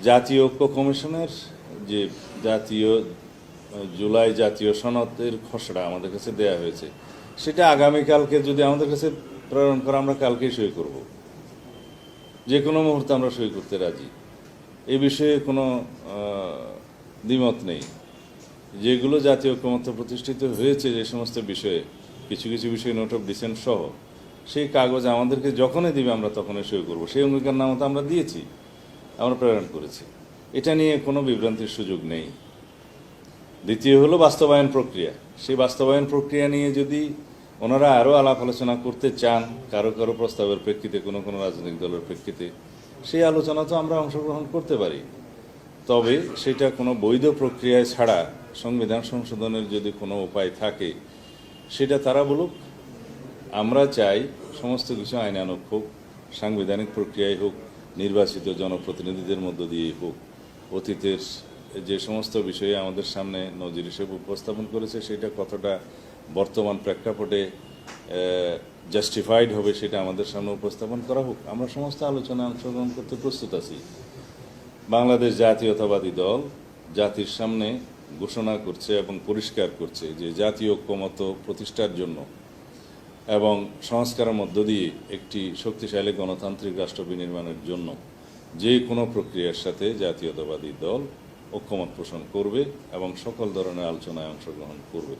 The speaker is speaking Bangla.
জাতীয় ঐক্য কমিশনের যে জাতীয় জুলাই জাতীয় সনদের খসড়া আমাদের কাছে দেয়া হয়েছে, সেটা আগামীকালকে যদি আমাদের কাছে প্রেরণ করা, আমরা কালকেই সই করব। যে কোনো মুহূর্তে আমরা সই করতে রাজি। এই বিষয়ে কোনো দ্বিমত নেই। যেগুলো জাতীয় ঐক্যমত্য প্রতিষ্ঠিত হয়েছে, যে সমস্ত বিষয়ে, কিছু কিছু বিষয়ে নোট অফ ডিসেন্ট সহ, সেই কাগজ আমাদেরকে যখনই দিবে আমরা তখনই সই করব। সেই অঙ্গীকারনামাটা আমরা দিয়েছি, আমরা প্রেরণ করেছি। এটা নিয়ে কোনো বিভ্রান্তির সুযোগ নেই। দ্বিতীয় হলো বাস্তবায়ন প্রক্রিয়া। সেই বাস্তবায়ন প্রক্রিয়া নিয়ে যদি ওনারা আরও আলাপ আলোচনা করতে চান, কারো কারো প্রস্তাবের প্রেক্ষিতে, কোনো কোনো রাজনৈতিক দলের প্রেক্ষিতে, সেই আলোচনা তো আমরা অংশগ্রহণ করতে পারি। তবে সেটা কোনো বৈধ প্রক্রিয়ায় ছাড়া সংবিধান সংশোধনের যদি কোনো উপায় থাকে, সেটা তারা বলুক। আমরা চাই সমস্ত কিছু আইনানুগ হোক, সাংবিধানিক প্রক্রিয়ায় হোক, নির্বাচিত জনপ্রতিনিধিদের মধ্য দিয়েই হোক। অতীতের যে সমস্ত বিষয়ে আমাদের সামনে নজির হিসেবে উপস্থাপন করেছে, সেটা কতটা বর্তমান প্রেক্ষাপটে জাস্টিফাইড হবে, সেটা আমাদের সামনে উপস্থাপন করা হোক। আমরা সমস্ত আলোচনায় অংশগ্রহণ করতে প্রস্তুত আছি। বাংলাদেশ জাতীয়তাবাদী দল জাতির সামনে ঘোষণা করছে এবং পরিষ্কার করছে যে জাতীয় ঐক্যমত্য প্রতিষ্ঠার জন্য এবং সংস্কারের মধ্য দিয়ে একটি শক্তিশালী গণতান্ত্রিক রাষ্ট্র বিনির্মাণের জন্য যে কোনো প্রক্রিয়ার সাথে জাতীয়তাবাদী দল ঐক্যমত পোষণ করবে এবং সকল ধরনের আলোচনায় অংশগ্রহণ করবে।